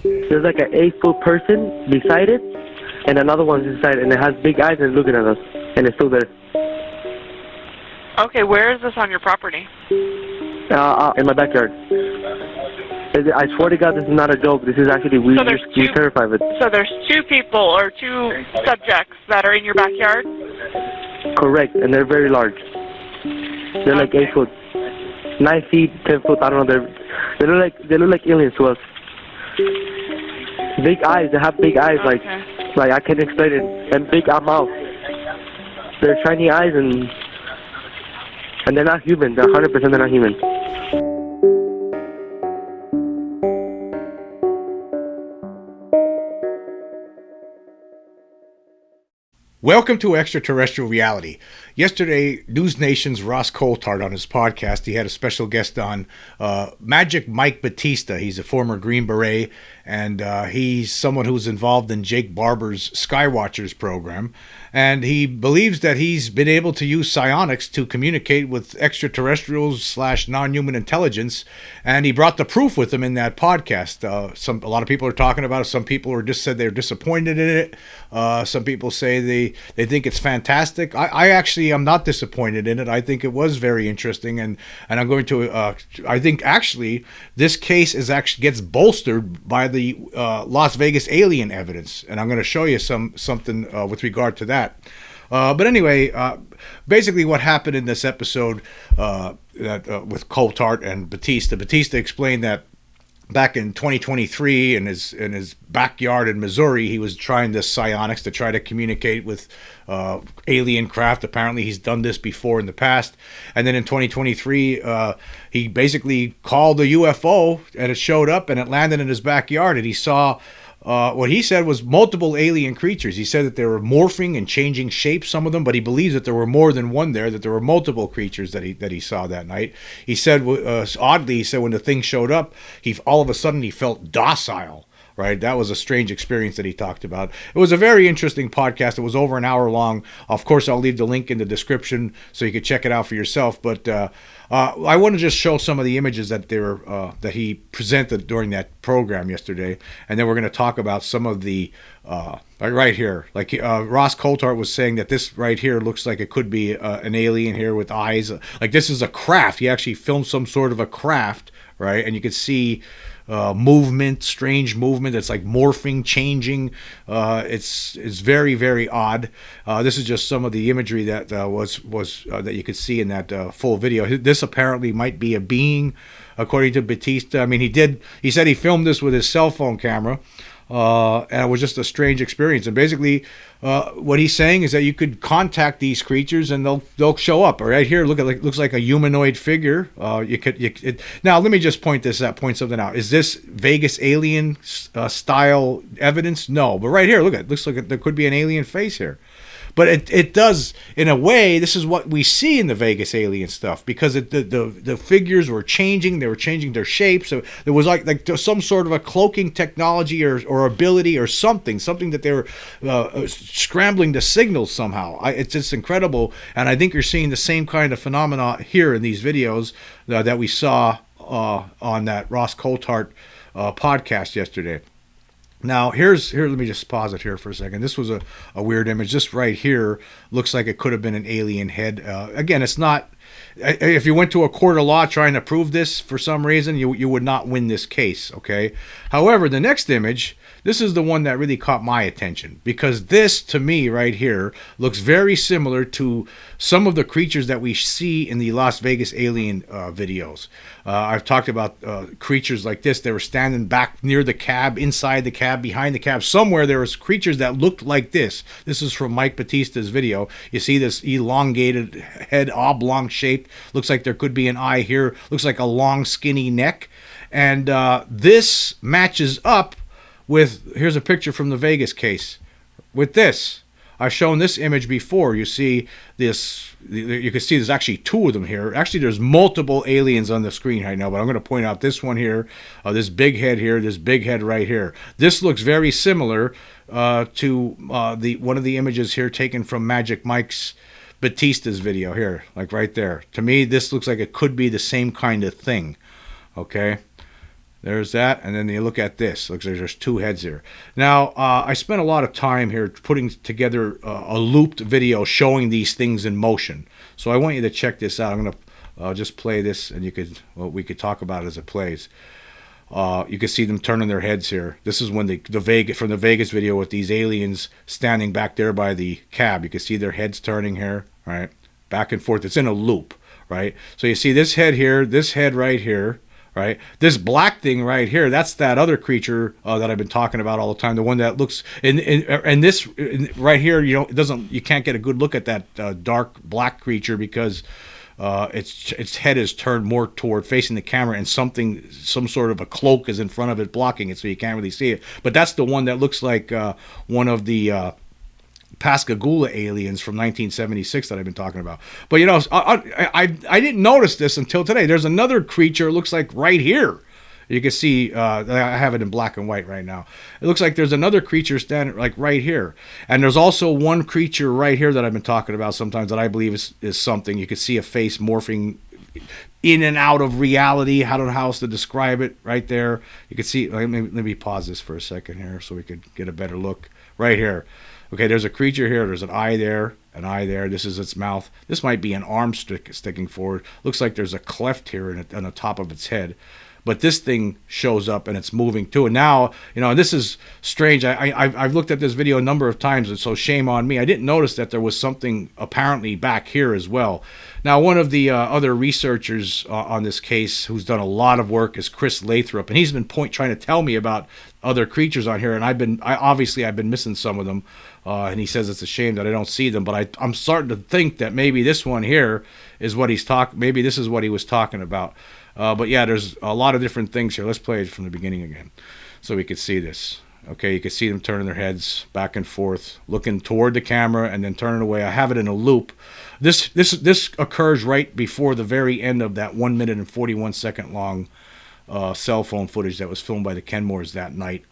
There's like an 8-foot person beside it, and another one's inside, and it has big eyes and looking at us, and it's still there. Okay, where is this on your property? In my backyard. I swear to God, this is not a joke. This is actually, we're terrified of it. So there's two people or two subjects that are in your backyard? Correct, and they're very large. They're like 8 foot, 9 feet, 10 foot. I don't know. They look like aliens to us. Big eyes. They have big eyes, like I can't explain it. And big mouth. They're shiny eyes, and they're not human. They're 100% they're not human. Welcome to Extraterrestrial Reality. Yesterday, NewsNation's Ross Coulthart on his podcast, he had a special guest on, Magic Mike Battista. He's a former Green Beret, and he's someone who's involved in Jake Barber's Skywatcher's program. And he believes that he's been able to use psionics to communicate with extraterrestrials / non-human intelligence. And he brought the proof with him in that podcast. A lot of people are talking about it. Some people are just said they're disappointed in it. Some people say they think it's fantastic. I actually am not disappointed in it. I think it was very interesting, and I'm going to. I think actually this case gets bolstered by the Las Vegas alien evidence, and I'm going to show you something with regard to that. But anyway, basically what happened in this episode with Coulthart and Battista. Battista explained that back in 2023 in his backyard in Missouri, he was trying this psionics to try to communicate with alien craft. Apparently he's done this before in the past. And then in 2023, he basically called a UFO, and it showed up and it landed in his backyard, and he saw what he said was multiple alien creatures. He said that they were morphing and changing shapes, some of them, but he believes that there were more than one there, that there were multiple creatures that he saw that night. He said, oddly, he said when the thing showed up, all of a sudden he felt docile. Right, that was a strange experience that he talked about. It was a very interesting podcast. It was over an hour long. Of course, I'll leave the link in the description so you can check it out for yourself. But I want to just show some of the images that that he presented during that program yesterday, and then we're going to talk about some of the right here. Like Ross Coulthart was saying that this right here looks like it could be an alien here with eyes. Like this is a craft. He actually filmed some sort of a craft, right? And you can see movement, strange movement. It's like morphing, changing. It's very, very odd. This is just some of the imagery that was that you could see in that full video. This apparently might be a being, according to Battista. I mean, he said he filmed this with his cell phone camera. And it was just a strange experience. And basically, what he's saying is that you could contact these creatures and they'll show up. Right here, looks like a humanoid figure. Now, let me just point something out. Is this Vegas alien style evidence? No, but right here, look at it. Looks like there could be an alien face here. But it does, in a way, this is what we see in the Vegas alien stuff, because the figures were changing. They were changing their shapes. So there was like some sort of a cloaking technology or ability or something that they were scrambling to signal somehow. It's just incredible. And I think you're seeing the same kind of phenomena here in these videos that we saw on that Ross Coulthart podcast yesterday. Now, here, let me just pause it here for a second. This was a weird image. This right here looks like it could have been an alien head. Again, it's not. If you went to a court of law trying to prove this for some reason, you would not win this case, okay? However, the next image, this is the one that really caught my attention, because this, to me, right here, looks very similar to some of the creatures that we see in the Las Vegas alien videos. I've talked about creatures like this. They were standing back near the cab, inside the cab, behind the cab. Somewhere there was creatures that looked like this. This is from Mike Battista's video. You see this elongated head, oblong shaped. Looks like there could be an eye here. Looks like a long, skinny neck. And this matches up with, here's a picture from the Vegas case, with this. I've shown this image before. You see this, you can see there's actually two of them here. Actually, there's multiple aliens on the screen right now, but I'm going to point out this one here, this big head here, this big head right here. This looks very similar to one of the images here taken from Magic Mike's Battista's video here, like right there. To me, this looks like it could be the same kind of thing, okay? There's that, and then you look at this. Looks like there's two heads here. Now, I spent a lot of time here putting together a looped video showing these things in motion. So I want you to check this out. I'm going to just play this, and we could talk about it as it plays. You can see them turning their heads here. This is when from the Vegas video with these aliens standing back there by the cab. You can see their heads turning here, right, back and forth. It's in a loop, right? So you see this head here, this head right here. Right, this black thing right here, that's that other creature that I've been talking about all the time. The one that looks and this right here, you can't get a good look at that dark black creature because its head is turned more toward facing the camera, and some sort of a cloak is in front of it blocking it, so you can't really see it. But that's the one that looks like one of the Pascagoula aliens from 1976 that I've been talking about. But I didn't notice this until today. There's another creature, it looks like right here. You can see, I have it in black and white right now. It looks like there's another creature standing like right here. And there's also one creature right here that I've been talking about sometimes that I believe is something. You can see a face morphing in and out of reality. I don't know how else to describe it right there. You can see, let me pause this for a second here so we could get a better look right here. Okay, there's a creature here. There's an eye there, an eye there. This is its mouth. This might be an arm sticking forward. Looks like there's a cleft here on the top of its head. But this thing shows up and it's moving too. And now, this is strange. I've looked at this video a number of times, and so shame on me. I didn't notice that there was something apparently back here as well. Now, one of the other researchers on this case who's done a lot of work is Chris Lathrop, and he's been trying to tell me about other creatures on here, and I've been missing some of them. And he says it's a shame that I don't see them, but I'm starting to think that maybe this one here is what maybe this is what he was talking about. But yeah, there's a lot of different things here. Let's play it from the beginning again so we could see this. Okay, you can see them turning their heads back and forth, looking toward the camera and then turning away. I have it in a loop. This occurs right before the very end of that 1 minute and 41 second long cell phone footage that was filmed by the Kenmores that night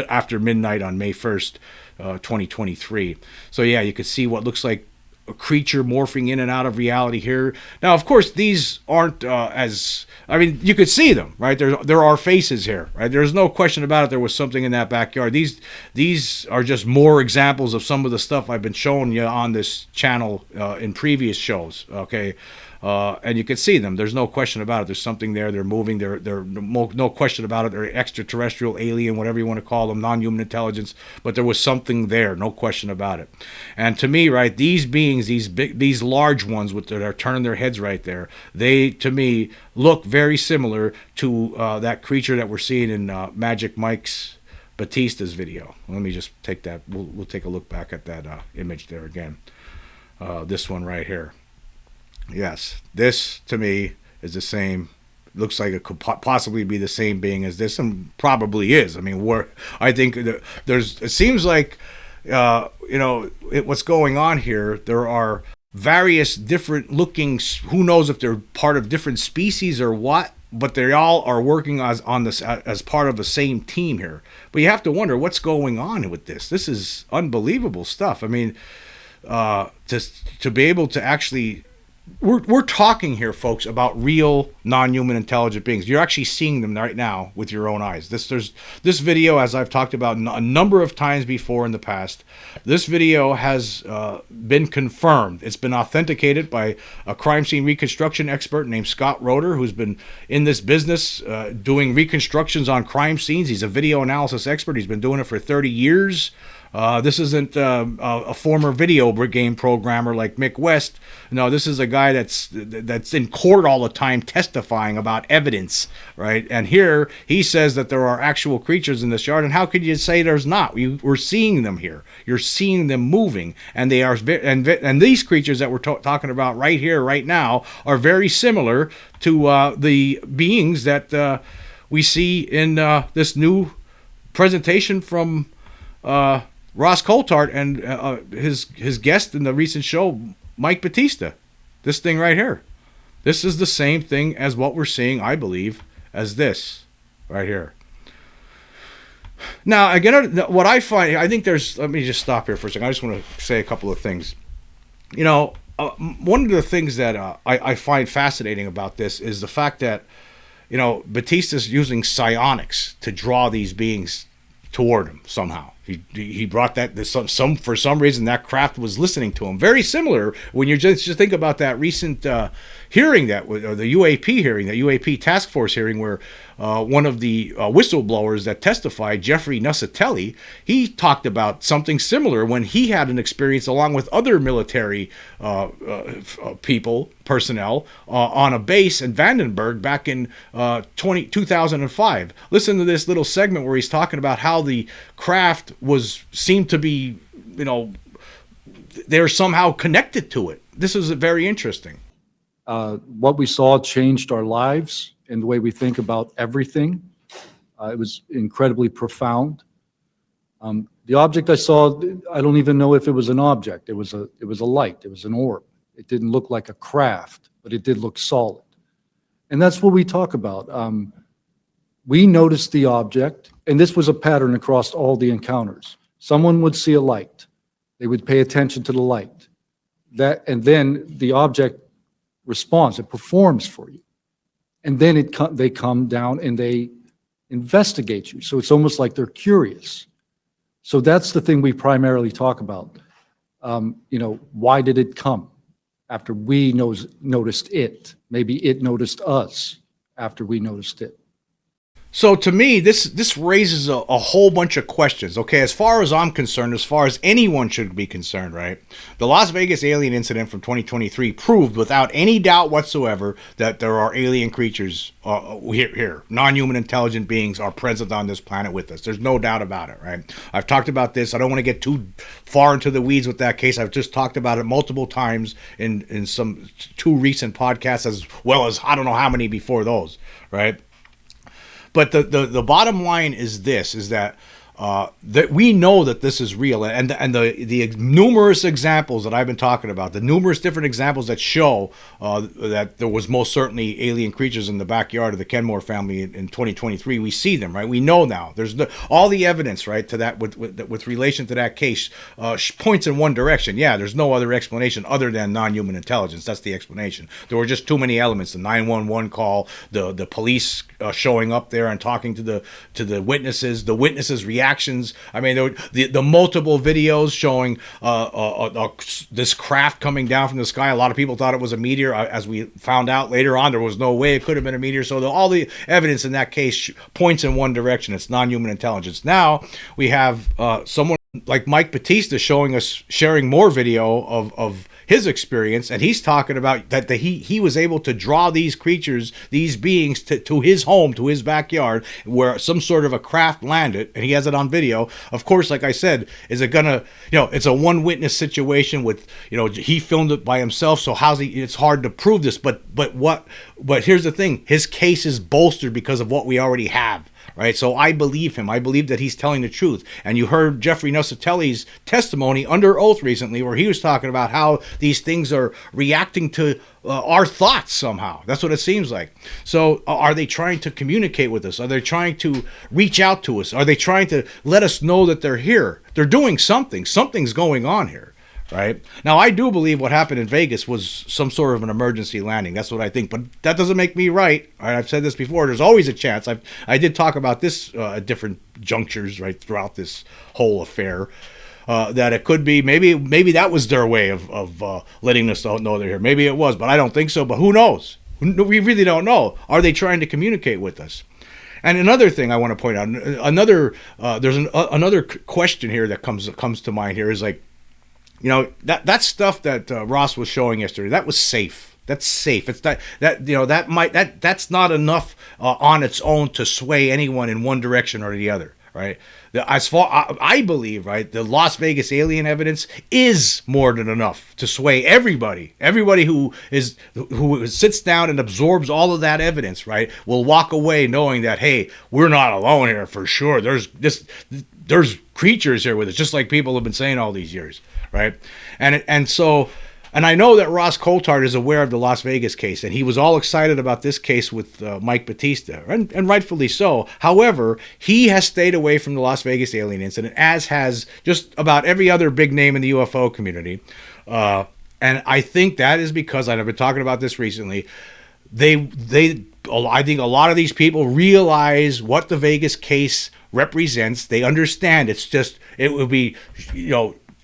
after midnight on May 1st, 2023. So yeah, you can see what looks like a creature morphing in and out of reality here. Now, of course, these aren't you could see them, right? There are faces here, right? There's no question about it. There was something in that backyard. These are just more examples of some of the stuff I've been showing you on this channel in previous shows, okay? And you can see them. There's no question about it. There's something there. They're moving. They're no question about it. They're extraterrestrial, alien, whatever you want to call them, non-human intelligence. But there was something there. No question about it. And to me, right, these beings, these large ones that are turning their heads right there, they, to me, look very similar to that creature that we're seeing in Magic Mike's Battista's video. Let me just take that. We'll take a look back at that image there again. This one right here. Yes, this to me is the same. Looks like it could possibly be the same being as this, and probably is. I mean, I think it seems like what's going on here. There are various different looking. Who knows if they're part of different species or what? But they all are working on this as part of the same team here. But you have to wonder what's going on with this. This is unbelievable stuff. I mean, to be able to actually. We're talking here, folks, about real non-human intelligent beings. You're actually seeing them right now with your own eyes. This video, as I've talked about a number of times before in the past, this video has been confirmed. It's been authenticated by a crime scene reconstruction expert named Scott Roeder, who's been in this business doing reconstructions on crime scenes. He's a video analysis expert. He's been doing it for 30 years. This isn't a former video game programmer like Mick West. No, this is a guy that's in court all the time testifying about evidence, right? And here he says that there are actual creatures in this yard. And how could you say there's not? We're seeing them here. You're seeing them moving, and they are. And these creatures that we're talking about right here, right now, are very similar to the beings that we see in this new presentation from. Ross Coulthart and his guest in the recent show, Mike Battista. This thing right here. This is the same thing as what we're seeing, I believe, as this right here. Now, again, what I find, I think there's, let me just stop here for a second. I just want to say a couple of things. One of the things that I find fascinating about this is the fact that, Batista's using psionics to draw these beings toward him somehow. He brought that for some reason that craft was listening to him. Very similar when you just think about that recent hearing or the UAP hearing, the UAP task force hearing, where one of the whistleblowers that testified, Jeffrey Nussatelli, he talked about something similar when he had an experience along with other military personnel on a base in Vandenberg back in 2005. Listen to this little segment where he's talking about how the craft seemed to be, they're somehow connected to it. This is very interesting. What we saw changed our lives and the way we think about everything. It was incredibly profound. The object I saw, I don't even know if it was an object. It was a light. It was an orb. It didn't look like a craft, but it did look solid. And that's what we talk about. We noticed the object, and this was a pattern across all the encounters. Someone would see a light. They would pay attention to the light. And then the object responds. It performs for you. And then they come down and they investigate you. So it's almost like they're curious. So that's the thing we primarily talk about. Why did it come after we noticed it? Maybe it noticed us after we noticed it. So to me, this raises a whole bunch of questions. Okay, as far as I'm concerned, as far as anyone should be concerned, right? The Las Vegas alien incident from 2023 proved without any doubt whatsoever that there are alien creatures here. Non-human intelligent beings are present on this planet with us. There's no doubt about it, right? I've talked about this. I don't want to get too far into the weeds with that case. I've just talked about it multiple times in some two recent podcasts, as well as I don't know how many before those, right? But the bottom line is this: is that we know that this is real, and the numerous examples that I've been talking about, the numerous different examples that show that there was most certainly alien creatures in the backyard of the Kenmore family in 2023. We see them, right? We know now. There's all the evidence, right, to that with relation to that case points in one direction. Yeah, there's no other explanation other than non-human intelligence. That's the explanation. There were just too many elements: the 911 call, the police showing up there and talking to the witnesses, the witnesses' reactions. I mean, the multiple videos showing this craft coming down from the sky. A lot of people thought it was a meteor. As we found out later on, there was no way it could have been a meteor. So all the evidence in that case points in one direction. It's non-human intelligence. Now we have someone like Mike Battista sharing more video of his experience, and he's talking about that he was able to draw these creatures, these beings to his home, to his backyard, where some sort of a craft landed, and he has it on video. Of course, like I said, is it gonna, it's a one witness situation with, he filmed it by himself, so it's hard to prove this, but here's the thing, his case is bolstered because of what we already have. Right, so I believe him. I believe that he's telling the truth. And you heard Jeffrey Nussatelli's testimony under oath recently, where he was talking about how these things are reacting to our thoughts somehow. That's what it seems like. So are they trying to communicate with us? Are they trying to reach out to us? Are they trying to let us know that they're here? They're doing something. Something's going on here. Right? Now, I do believe what happened in Vegas was some sort of an emergency landing. That's what I think. But that doesn't make me right. I've said this before. There's always a chance. I did talk about this at different junctures, right, throughout this whole affair, that it could be, maybe that was their way of letting us know they're here. Maybe it was, but I don't think so. But who knows? We really don't know. Are they trying to communicate with us? And another thing I want to point out, there's another question here that comes to mind here is like, that stuff that Ross was showing yesterday, that was safe. That's safe. It's that's not enough on its own to sway anyone in one direction or the other, right? As far I believe, right, the Las Vegas alien evidence is more than enough to sway everybody. Everybody who sits down and absorbs all of that evidence, right, will walk away knowing that, hey, we're not alone here for sure. There's creatures here with us, just like people have been saying all these years. Right, and so I know that Ross Coulthart is aware of the Las Vegas case, and he was all excited about this case with Mike Battista, and rightfully so. However, he has stayed away from the Las Vegas alien incident, as has just about every other big name in the UFO community, and I think that is because, I've been talking about this recently, they I think a lot of these people realize what the Vegas case represents. They understand it would be,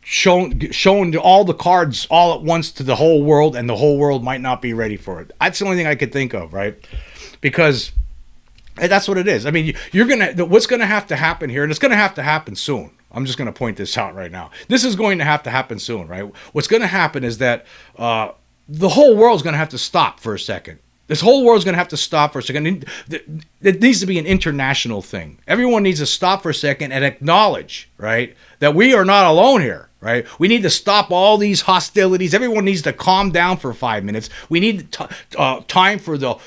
shown all the cards all at once to the whole world, and the whole world might not be ready for it. That's the only thing I could think of, right? Because that's what it is. I mean, what's going to have to happen here, and it's going to have to happen soon. I'm just going to point this out right now. This is going to have to happen soon, right? What's going to happen is that the whole world's going to have to stop for a second. This whole world's going to have to stop for a second. It needs to be an international thing. Everyone needs to stop for a second and acknowledge, right, that we are not alone here, right? We need to stop all these hostilities. Everyone needs to calm down for 5 minutes. We need time for the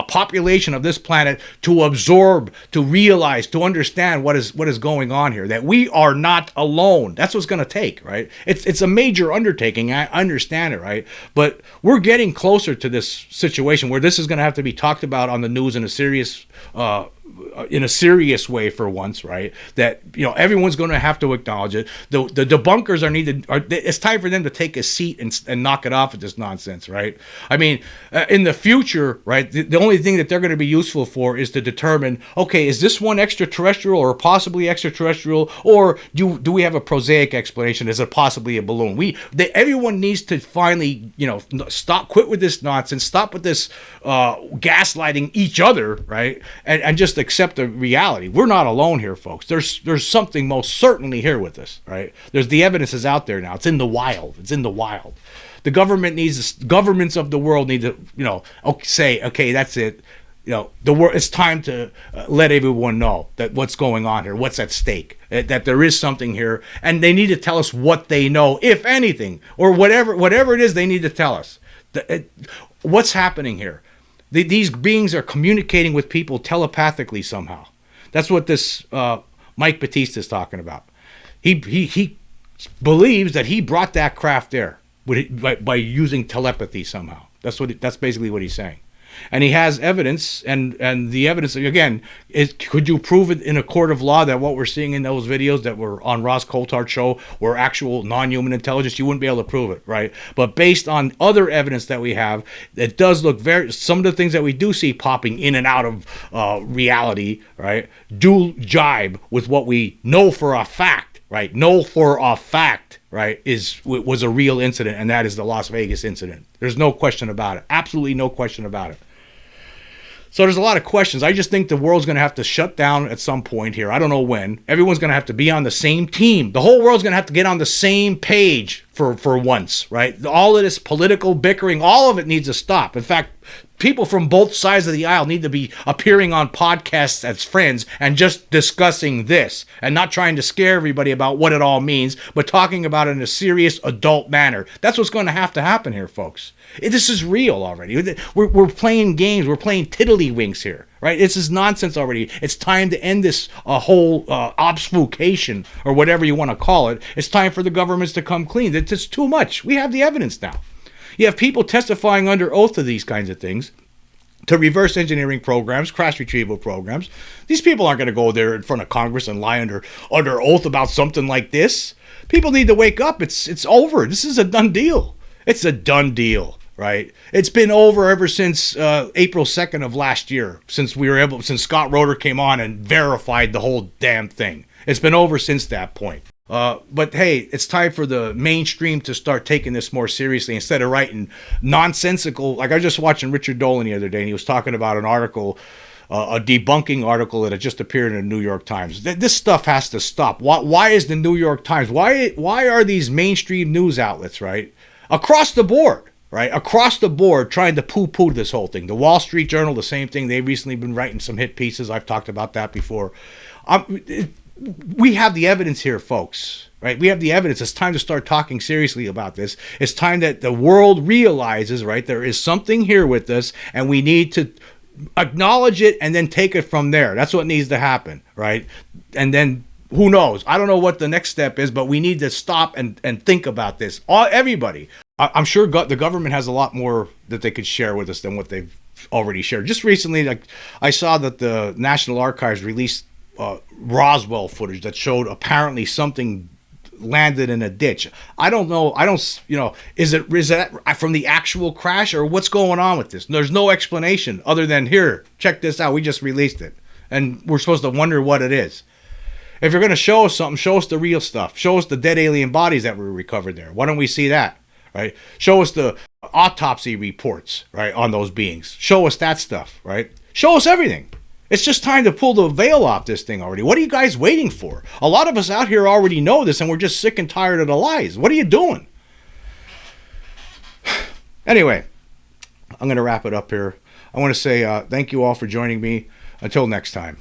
population of this planet to absorb, to realize, to understand what is going on here, that we are not alone. That's what's going to take, right? It's a major undertaking. I understand it, right? But we're getting closer to this situation where this is going to have to be talked about on the news in a serious way for once, right? That everyone's going to have to acknowledge it. The debunkers are needed. It's time for them to take a seat and knock it off with this nonsense, right? I mean, in the future, right? The only thing that they're going to be useful for is to determine, okay, is this one extraterrestrial or possibly extraterrestrial, or do we have a prosaic explanation? Is it possibly a balloon? Everyone needs to finally, quit with this nonsense, stop with this gaslighting each other, right? And just accept the reality. We're not alone here, folks. There's something most certainly here with us, right? The evidence is out there now. It's in the wild. The governments of the world need to, say, okay, that's it. It's time to let everyone know that what's going on here, what's at stake, that there is something here, and they need to tell us what they know, if anything, or whatever it is they need to tell us. What's happening here? These beings are communicating with people telepathically somehow. That's what this Mike Battista is talking about. He believes that he brought that craft there by using telepathy somehow. That's basically what he's saying. And he has evidence, and the evidence, again, could you prove it in a court of law that what we're seeing in those videos that were on Ross Coulthart show were actual non-human intelligence? You wouldn't be able to prove it, right? But based on other evidence that we have, it does look some of the things that we do see popping in and out of reality, right, do jibe with what we know for a fact, right? Right, was a real incident, and that is the Las Vegas incident. There's no question about it. Absolutely no question about it. So there's a lot of questions. I just think the world's going to have to shut down at some point here. I don't know when. Everyone's going to have to be on the same team. The whole world's going to have to get on the same page for once, right? All of this political bickering, all of it needs to stop. In fact, people from both sides of the aisle need to be appearing on podcasts as friends and just discussing this and not trying to scare everybody about what it all means, but talking about it in a serious adult manner. That's what's going to have to happen here, folks. This is real already. We're playing games. We're playing tiddlywinks here, right? This is nonsense already. It's time to end this whole obfuscation or whatever you want to call it. It's time for the governments to come clean. It's just too much. We have the evidence now. You have people testifying under oath to these kinds of things, to reverse engineering programs, crash retrieval programs. These people aren't going to go there in front of Congress and lie under oath about something like this. People need to wake up. It's over. This is a done deal. It's a done deal, right? It's been over ever since April 2nd of last year, since Scott Roeder came on and verified the whole damn thing. It's been over since that point. But hey, it's time for the mainstream to start taking this more seriously instead of writing nonsensical. Like I was just watching Richard Dolan the other day, and he was talking about an article, a debunking article that had just appeared in the New York Times. This stuff has to stop. Why is the New York Times? Why are these mainstream news outlets, right, across the board, trying to poo-poo this whole thing? The Wall Street Journal, the same thing. They've recently been writing some hit pieces. I've talked about that before. We have the evidence here, folks, right? We have the evidence. It's time to start talking seriously about this. It's time that the world realizes, right, there is something here with us, and we need to acknowledge it and then take it from there. That's what needs to happen, right? And then who knows? I don't know what the next step is, but we need to stop and think about this. Everybody. I'm sure the government has a lot more that they could share with us than what they've already shared. Just recently, like I saw that the National Archives released Roswell footage that showed apparently something landed in a ditch. I don't know. I don't, is that from the actual crash, or what's going on with this? There's no explanation other than, here, check this out. We just released it. And we're supposed to wonder what it is. If you're going to show us something, show us the real stuff. Show us the dead alien bodies that were recovered there. Why don't we see that, right? Show us the autopsy reports, right, on those beings. Show us that stuff, right? Show us everything. It's just time to pull the veil off this thing already. What are you guys waiting for? A lot of us out here already know this, and we're just sick and tired of the lies. What are you doing? Anyway, I'm going to wrap it up here. I want to say thank you all for joining me. Until next time.